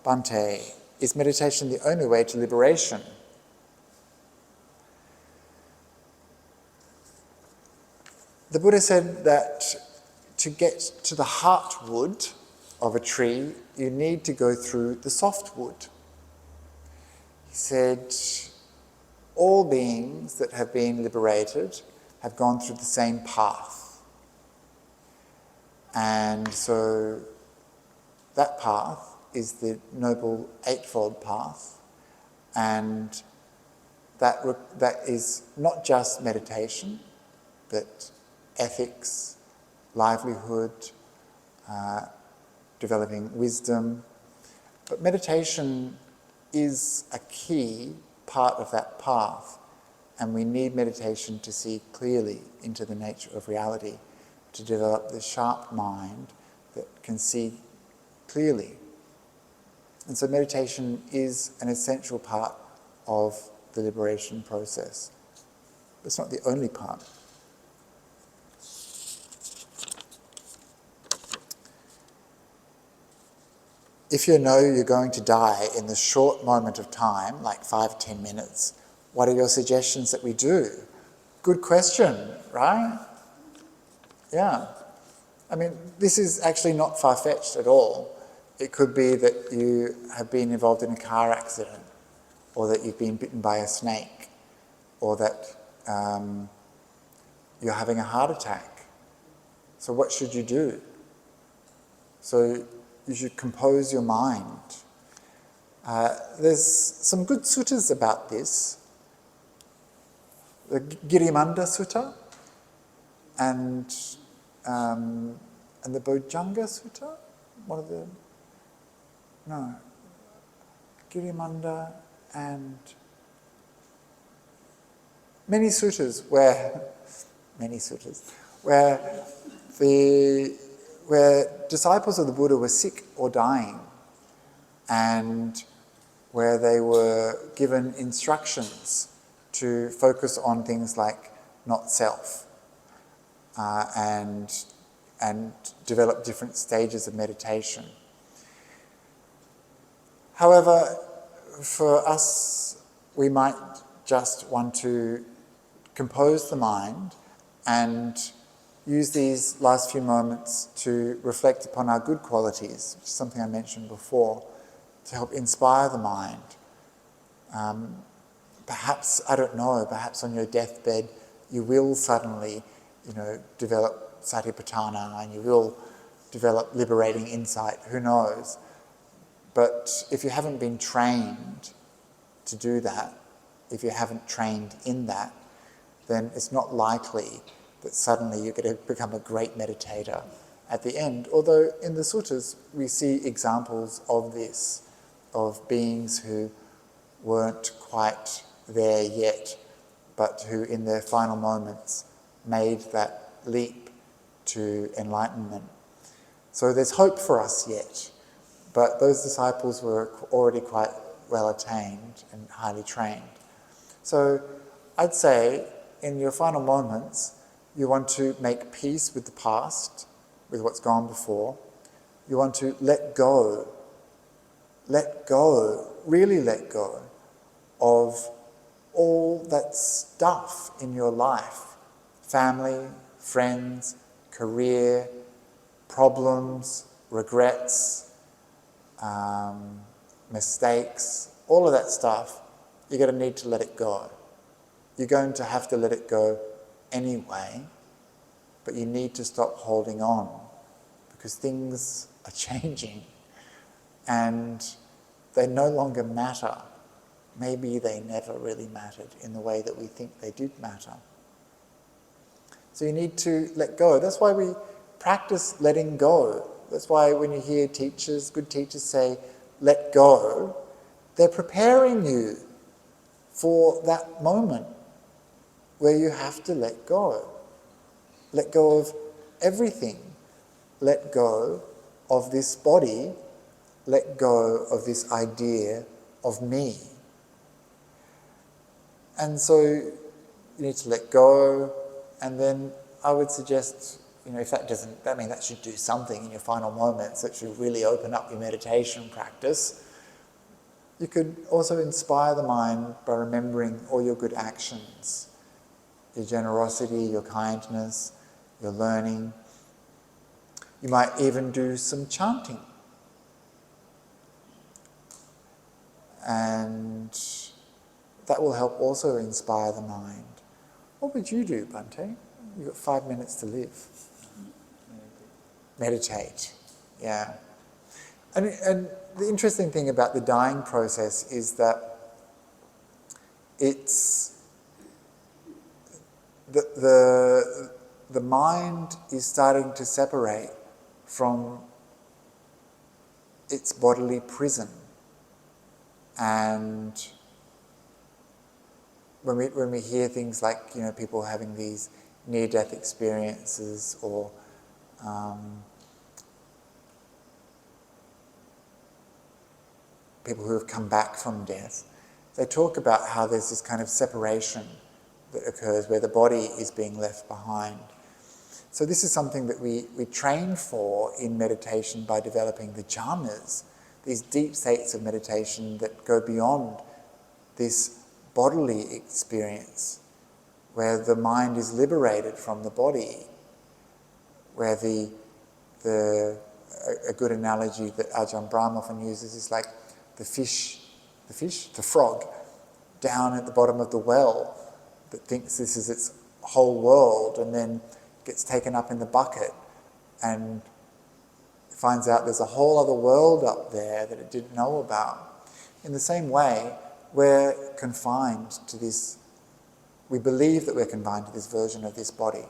Bhante, is meditation the only way to liberation? The Buddha said that to get to the heartwood of a tree, you need to go through the softwood. He said, all beings that have been liberated have gone through the same path. And so that path is the Noble Eightfold Path, and that is not just meditation, but ethics, livelihood, developing wisdom. But meditation is a key part of that path, and we need meditation to see clearly into the nature of reality, to develop the sharp mind that can see clearly. And so meditation is an essential part of the liberation process. But it's not the only part. If you know you're going to die in the short moment of time, like 5 or 10 minutes, what are your suggestions that we do? Good question, right? Yeah. I mean, this is actually not far-fetched at all. It could be that you have been involved in a car accident, or that you've been bitten by a snake, or that you're having a heart attack. So what should you do? So you should compose your mind. There's some good suttas about this. The Girimanda Sutta and the Bojjhanga Sutta. Girimanda and many suttas where disciples of the Buddha were sick or dying, and where they were given instructions to focus on things like not self, and develop different stages of meditation. However, for us, we might just want to compose the mind and use these last few moments to reflect upon our good qualities, which is something I mentioned before, to help inspire the mind. Perhaps, I don't know, perhaps on your deathbed you will suddenly, develop satipatthana, and you will develop liberating insight, who knows. But if you haven't been trained to do that, if you haven't trained in that, then it's not likely that suddenly you're going to become a great meditator at the end. Although in the suttas we see examples of this, of beings who weren't quite there yet, but who in their final moments made that leap to enlightenment. So there's hope for us yet, but those disciples were already quite well attained and highly trained. So I'd say in your final moments, you want to make peace with the past, with what's gone before. You want to let go, really let go of all that stuff in your life, family, friends, career, problems, regrets, mistakes, all of that stuff. You're going to need to let it go. You're going to have to let it go anyway, but you need to stop holding on, because things are changing and they no longer matter. Maybe they never really mattered in the way that we think they did matter. So you need to let go. That's why we practice letting go. That's why when you hear teachers, good teachers say, let go, they're preparing you for that moment where you have to let go. Let go of everything. Let go of this body. Let go of this idea of me. And so you need to let go, and then I would suggest, if that doesn't, that should do something in your final moments. That should really open up your meditation practice. You could also inspire the mind by remembering all your good actions, your generosity, your kindness, your learning. You might even do some chanting. And that will help also inspire the mind. What would you do, Bhante? You've got 5 minutes to live. Meditate, yeah. And the interesting thing about the dying process is that it's the mind is starting to separate from its bodily prison. And when we hear things like, you know, people having these near-death experiences, or people who have come back from death, they talk about how there's this kind of separation that occurs where the body is being left behind. So this is something that we train for in meditation by developing the jhanas, these deep states of meditation that go beyond this bodily experience, where the mind is liberated from the body, where a good analogy that Ajahn Brahm often uses is like the frog down at the bottom of the well that thinks this is its whole world, and then gets taken up in the bucket and finds out there's a whole other world up there that it didn't know about. In the same way, we're confined to this, we believe that we're confined to this version of this body.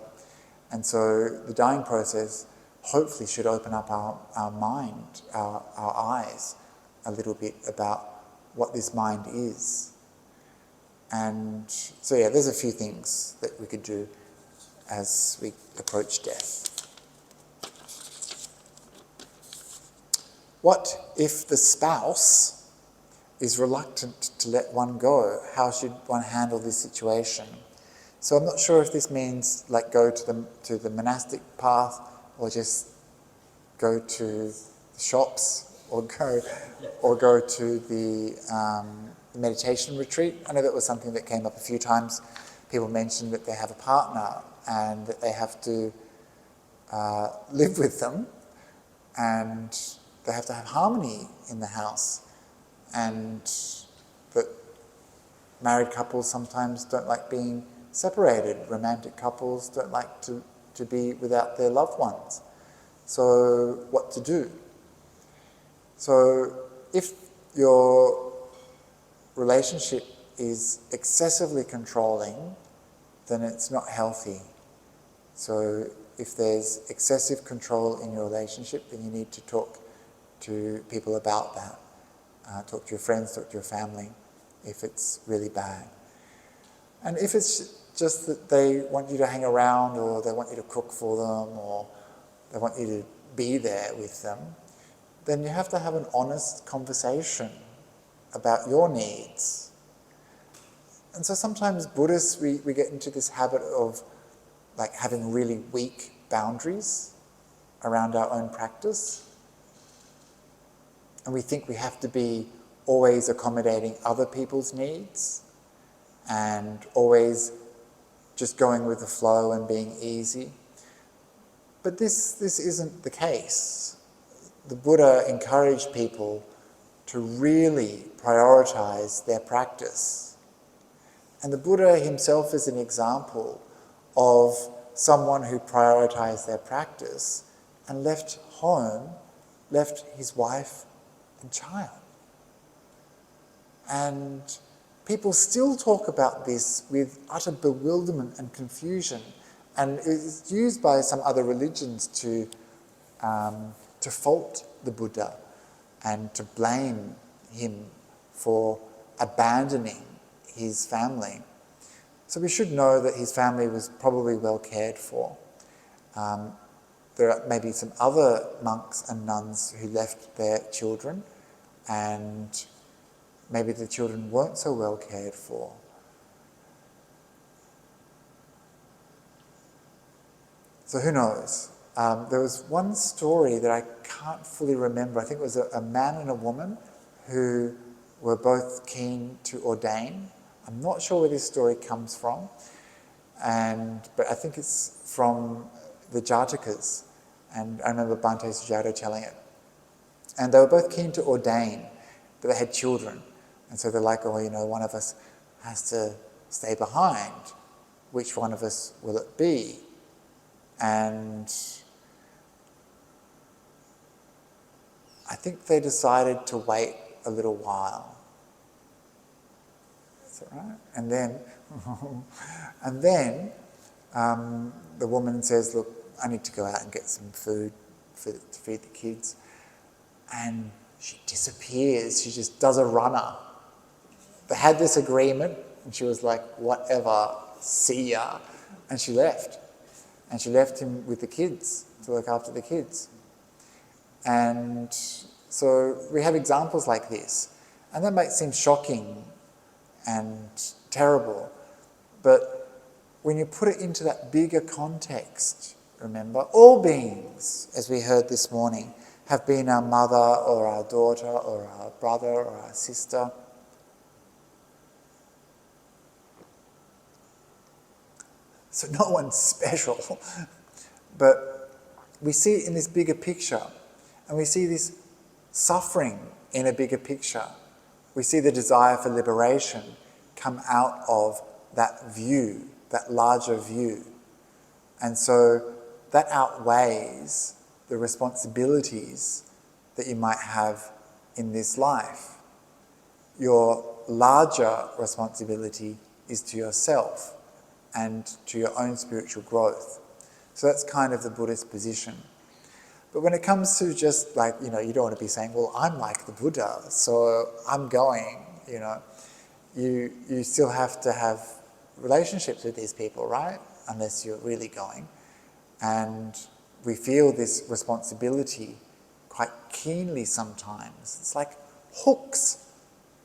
And so the dying process hopefully should open up our mind, our eyes a little bit about what this mind is. And so yeah, there's a few things that we could do as we approach death. What if the spouse is reluctant to let one go? How should one handle this situation? So I'm not sure if this means like go to the monastic path, or just go to the shops, or go to the meditation retreat. I know that was something that came up a few times. People mentioned that they have a partner and that they have to live with them, and they have to have harmony in the house, and that married couples sometimes don't like being separated. Romantic couples don't like to be without their loved ones. So what to do? So if your relationship is excessively controlling, then it's not healthy. So if there's excessive control in your relationship, then you need to talk to people about that. Talk to your friends, talk to your family, if it's really bad. And if it's just that they want you to hang around, or they want you to cook for them, or they want you to be there with them, then you have to have an honest conversation about your needs. And so sometimes Buddhists, we get into this habit of like having really weak boundaries around our own practice. And we think we have to be always accommodating other people's needs and always just going with the flow and being easy. But this isn't the case. The Buddha encouraged people to really prioritize their practice. And the Buddha himself is an example of someone who prioritized their practice and left home, left his wife and child. And people still talk about this with utter bewilderment and confusion, and it's used by some other religions to fault the Buddha and to blame him for abandoning his family. So we should know that his family was probably well cared for. There are maybe some other monks and nuns who left their children, and maybe the children weren't so well cared for. So who knows? There was one story that I can't fully remember. I think it was a man and a woman who were both keen to ordain. I'm not sure where this story comes from, but I think it's from the Jatakas, and I remember Bhante Sujato telling it. And they were both keen to ordain, but they had children. And so they're like, oh, one of us has to stay behind. Which one of us will it be? And I think they decided to wait a little while. Is that right? And then the woman says, look, I need to go out and get some food to feed the kids. And she disappears. She just does a runner. They had this agreement, and she was like, whatever, see ya. And she left. And she left him with the kids, to look after the kids. And so we have examples like this. And that might seem shocking and terrible, but when you put it into that bigger context, remember, all beings, as we heard this morning, have been our mother or our daughter or our brother or our sister. So no one's special. But we see it in this bigger picture, and we see this suffering in a bigger picture. We see the desire for liberation come out of that view, that larger view. And so that outweighs the responsibilities that you might have in this life. Your larger responsibility is to yourself and to your own spiritual growth. So that's kind of the Buddhist position. But when it comes to just like, you don't want to be saying, well, I'm like the Buddha, so I'm going, You still have to have relationships with these people, right? Unless you're really going. And we feel this responsibility quite keenly sometimes. It's like hooks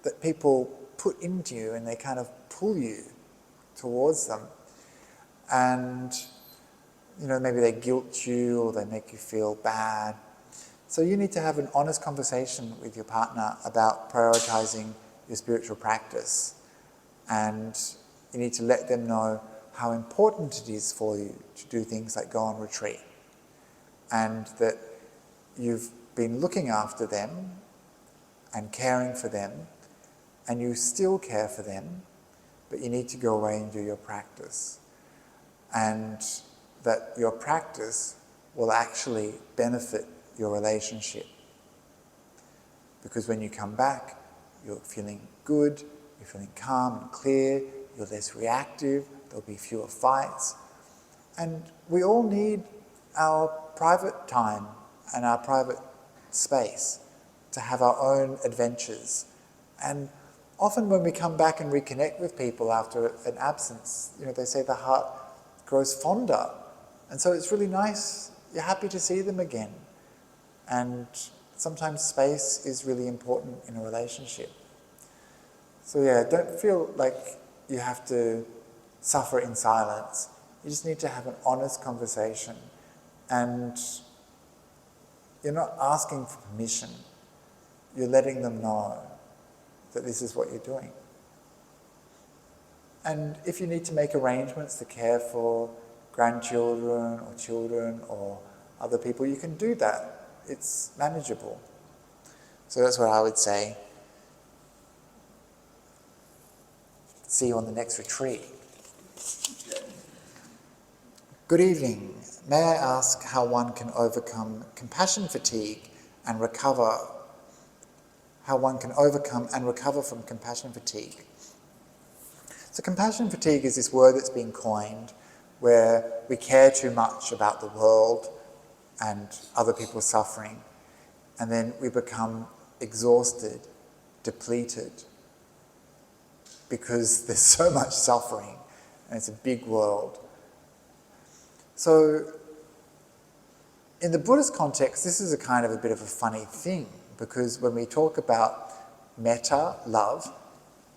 that people put into you and they kind of pull you towards them. And, maybe they guilt you or they make you feel bad. So you need to have an honest conversation with your partner about prioritizing your spiritual practice. And you need to let them know how important it is for you to do things like go on retreat. And that you've been looking after them and caring for them, and you still care for them, but you need to go away and do your practice. And that your practice will actually benefit your relationship. Because when you come back, you're feeling good, you're feeling calm and clear, you're less reactive, there'll be fewer fights. And we all need our private time and our private space to have our own adventures. And often when we come back and reconnect with people after an absence, they say the heart grows fonder. And so it's really nice, you're happy to see them again. And sometimes space is really important in a relationship. So don't feel like you have to suffer in silence. You just need to have an honest conversation. And you're not asking for permission. You're letting them know that this is what you're doing. And if you need to make arrangements to care for grandchildren or children or other people, you can do that. It's manageable. So that's what I would say. See you on the next retreat. Good evening. May I ask how one can overcome compassion fatigue and recover? How one can overcome and recover from compassion fatigue? So compassion fatigue is this word that's been coined where we care too much about the world and other people's suffering, and then we become exhausted, depleted, because there's so much suffering and it's a big world. So in the Buddhist context, this is a bit of a funny thing, because when we talk about metta, love,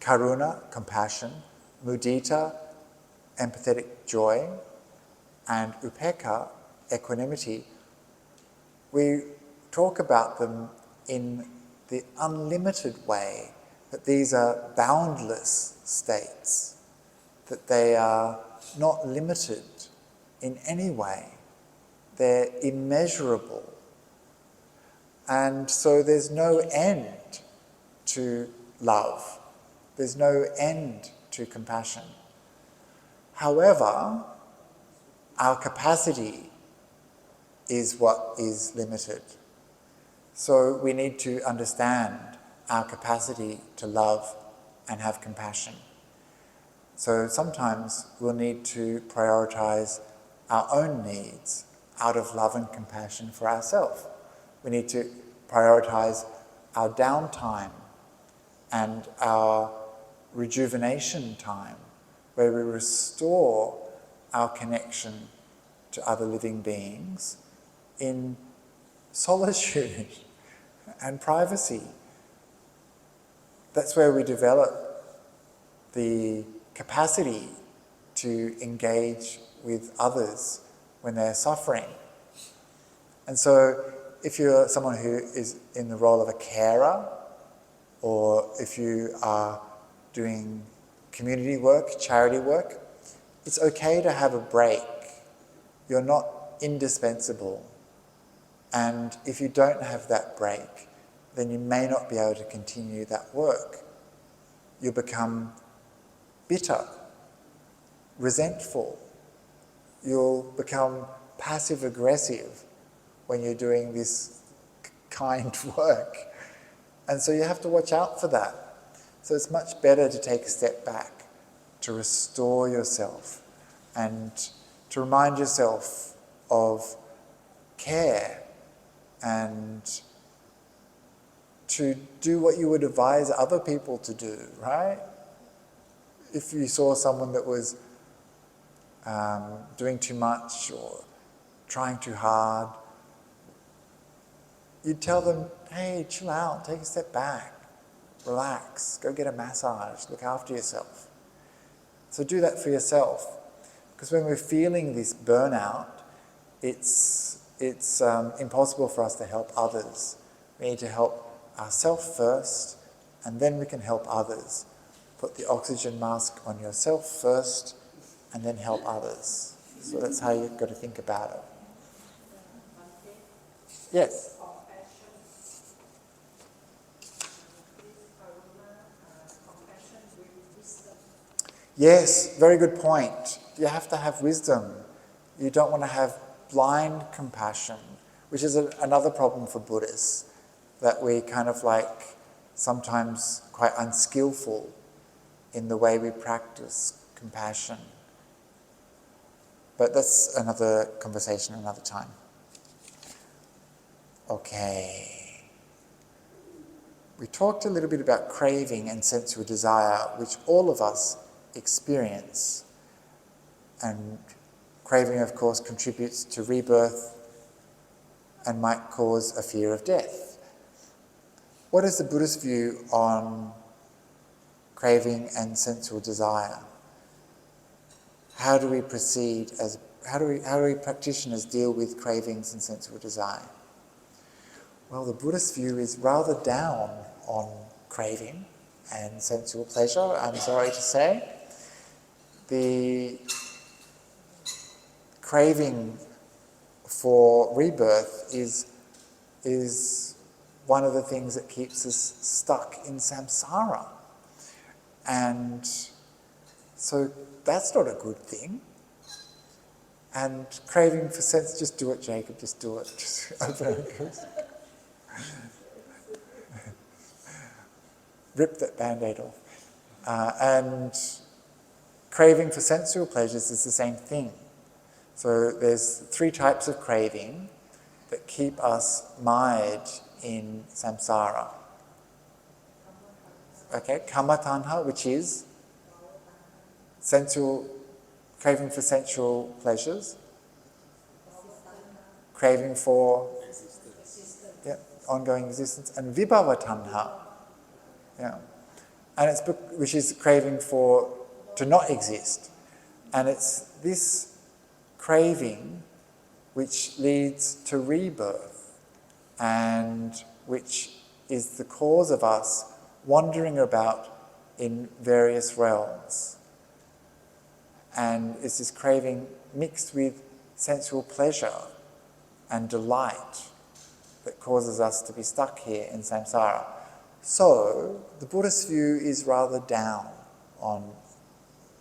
karuna, compassion, mudita, empathetic joy, and upekkha, equanimity, we talk about them in the unlimited way that these are boundless states, that they are not limited in any way. They're immeasurable. And so there's no end to love. There's no end to compassion. However, our capacity is what is limited. So we need to understand our capacity to love and have compassion. So sometimes we'll need to prioritize our own needs out of love and compassion for ourselves. We need to prioritize our downtime and our rejuvenation time, where we restore our connection to other living beings in solitude and privacy. That's where we develop the capacity to engage with others when they're suffering. And so if you're someone who is in the role of a carer, or if you are doing community work, charity work, it's okay to have a break. You're not indispensable. And if you don't have that break, then you may not be able to continue that work. You'll become bitter, resentful. You'll become passive-aggressive when you're doing this kind work. And so you have to watch out for that. So it's much better to take a step back, to restore yourself, and to remind yourself of care, and to do what you would advise other people to do, right? If you saw someone that was doing too much or trying too hard, you'd tell them, hey, chill out, take a step back, relax, go get a massage, look after yourself. So do that for yourself. Because when we're feeling this burnout, it's impossible for us to help others. We need to help ourselves first, and then we can help others. Put the oxygen mask on yourself first, and then help others. So that's how you've got to think about it. Yes? Yes, very good point. You have to have wisdom. You don't want to have blind compassion, which is another problem for Buddhists, that we kind of like sometimes quite unskillful in the way we practice compassion. But that's another conversation another time. Okay. We talked a little bit about craving and sensual desire, which all of us experience. And craving, of course, contributes to rebirth and might cause a fear of death. What is the Buddhist view on craving and sensual desire? How do we proceed how do we practitioners deal with cravings and sensual desire? Well, the Buddhist view is rather down on craving and sensual pleasure, I'm sorry to say. The craving for rebirth is one of the things that keeps us stuck in samsara. And so that's not a good thing. And craving for sense, just do it, Jacob, just do it. Just open it. Rip that Band-Aid off. And craving for sensual pleasures is the same thing. So there's 3 types of craving that keep us mired in samsara. Okay, kama tanha, which is craving for sensual pleasures, craving for ongoing existence, and vibhava tanha, and which is craving for to not exist, and it's this craving which leads to rebirth, and which is the cause of us wandering about in various realms. And it's this craving mixed with sensual pleasure and delight that causes us to be stuck here in samsara. So the Buddhist view is rather down on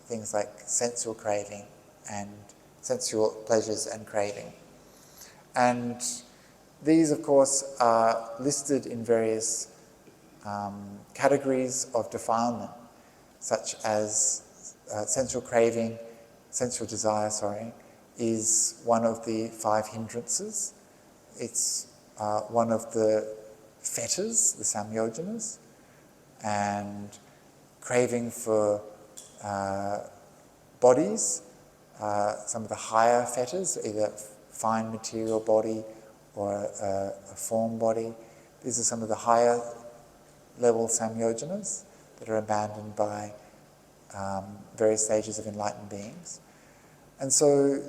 things like sensual craving and sensual pleasures and craving. And these, of course, are listed in various categories of defilement, such as sensual craving, sensual desire, is one of the 5 hindrances. It's one of the fetters, the samyojanas, and craving for bodies, some of the higher fetters, either fine material body or a form body. These are some of the higher level samyojanas that are abandoned by various stages of enlightened beings. And so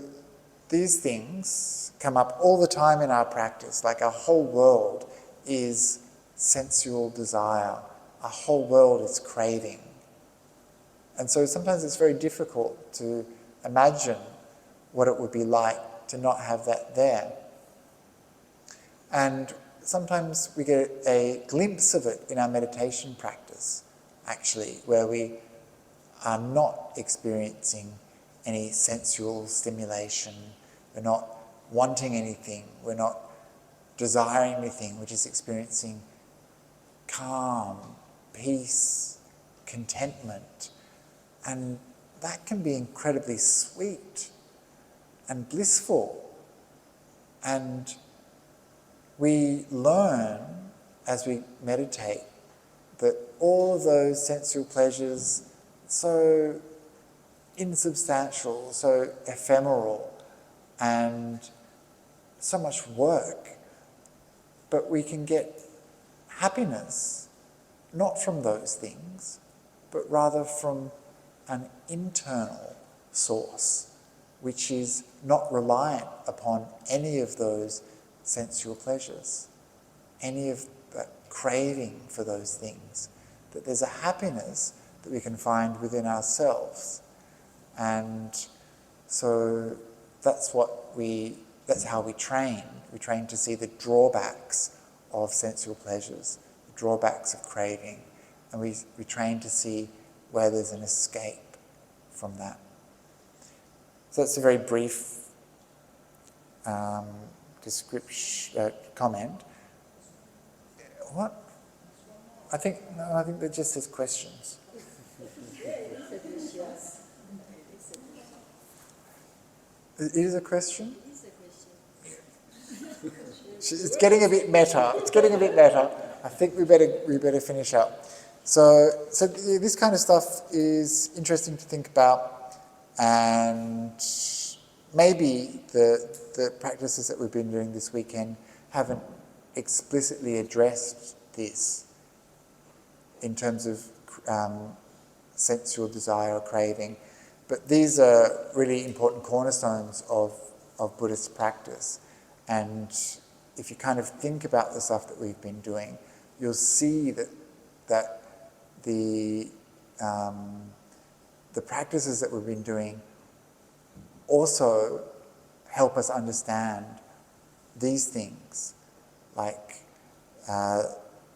these things come up all the time in our practice, like our whole world is sensual desire, our whole world is craving. And so sometimes it's very difficult to imagine what it would be like to not have that there. And sometimes we get a glimpse of it in our meditation practice, actually, where we are not experiencing any sensual stimulation, we're not wanting anything, we're not desiring anything, we're just experiencing calm, peace, contentment. And that can be incredibly sweet and blissful. And we learn as we meditate that all of those sensual pleasures, so insubstantial, so ephemeral, and so much work, but we can get happiness not from those things, but rather from an internal source, which is not reliant upon any of those sensual pleasures, any of that craving for those things, that there's a happiness that we can find within ourselves. And so that's how we train. We train to see the drawbacks of sensual pleasures, the drawbacks of craving, and we train to see where there's an escape from that. So that's a very brief comment. What? I think that just says questions. It is a question? It's getting a bit meta. I think we better finish up. So this kind of stuff is interesting to think about, and maybe the practices that we've been doing this weekend haven't explicitly addressed this in terms of sensual desire or craving, but these are really important cornerstones of Buddhist practice. And if you kind of think about the stuff that we've been doing, you'll see that the practices that we've been doing also help us understand these things, like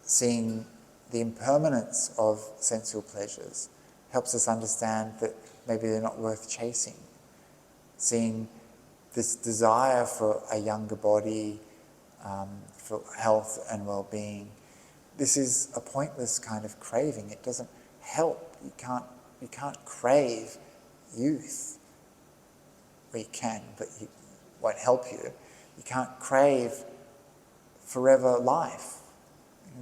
seeing the impermanence of sensual pleasures helps us understand that maybe they're not worth chasing. Seeing this desire for a younger body, for health and well-being, this is a pointless kind of craving. It doesn't help. You can't crave youth. Well, you can, but it won't help you. You can't crave forever life.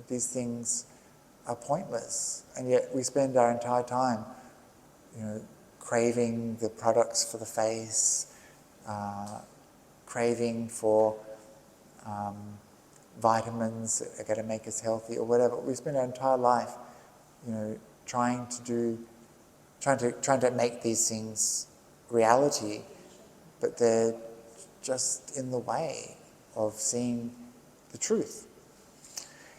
These things are pointless, and yet we spend our entire time, craving the products for the face, craving for vitamins that are going to make us healthy or whatever. We spend our entire life, trying to make these things reality, but they're just in the way of seeing the truth.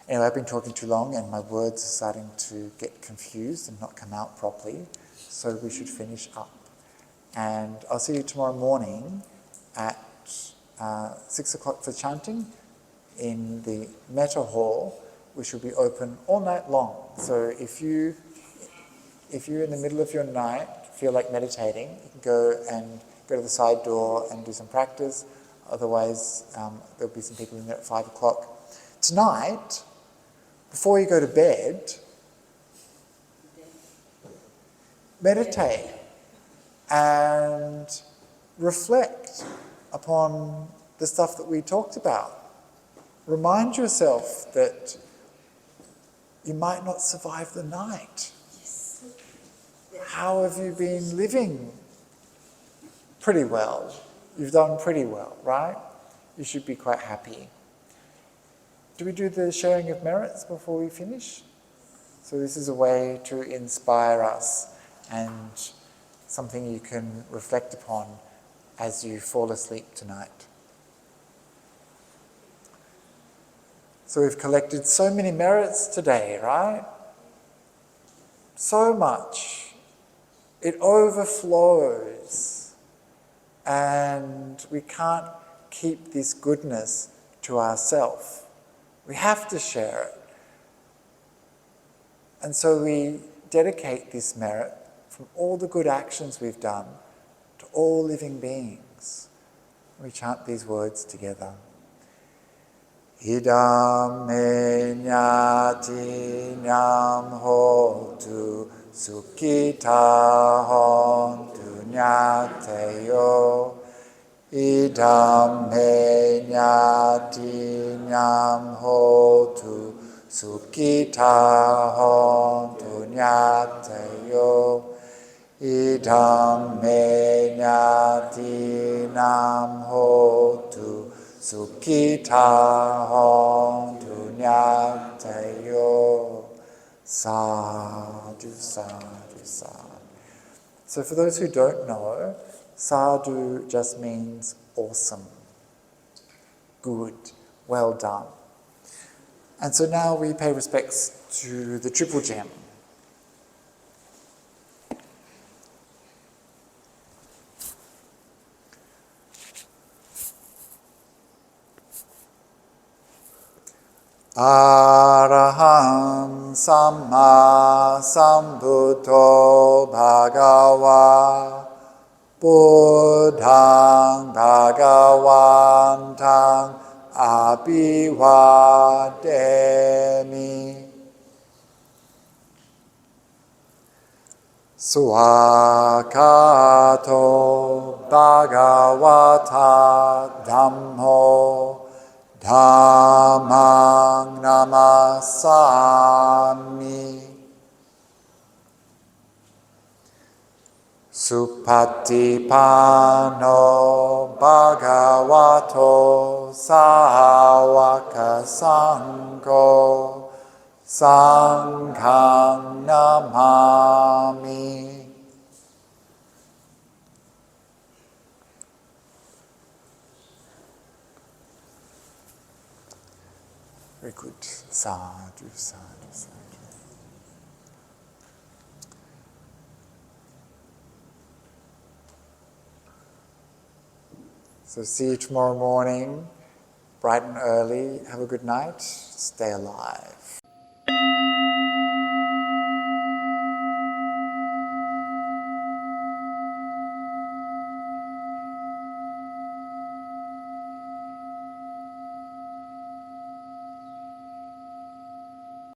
Anyway, I've been talking too long and my words are starting to get confused and not come out properly, so we should finish up. And I'll see you tomorrow morning at 6 o'clock for chanting in the Metta Hall, which will be open all night long. So if you're in the middle of your night, feel like meditating, you can go to the side door and do some practice. Otherwise, there'll be some people in there at 5 o'clock. Tonight, before you go to bed, meditate and reflect upon the stuff that we talked about. Remind yourself that you might not survive the night. How have you been living? Pretty well. You've done pretty well, right? You should be quite happy. Do we do the sharing of merits before we finish? So this is a way to inspire us and something you can reflect upon as you fall asleep tonight. So we've collected so many merits today, right? So much. It overflows. And we can't keep this goodness to ourselves. We have to share it. And so we dedicate this merit from all the good actions we've done to all living beings. We chant these words together. Idam me nyati nyam hotu sukhita hontu nyateyo. Idam me nyati nyam hotu sukhita hontu nyateyo. Idam me nyati nyam hotu sukhita hontu nyateyo. Sadhu, sadhu, sadhu. So for those who don't know, sadhu just means awesome, good, well done. And so now we pay respects to the Triple Gem. Araham Samma Sambuddho Bhagava Buddhang Bhagavantang Abhivademi. Swakato Bhagavata Dhammo Dhammang Namasami. Supatipano Bhagavato Sāvaka Sangho Sanghang Namami. Very good. Sadhu, sadhu, sadhu. So see you tomorrow morning, bright and early. Have a good night. Stay alive.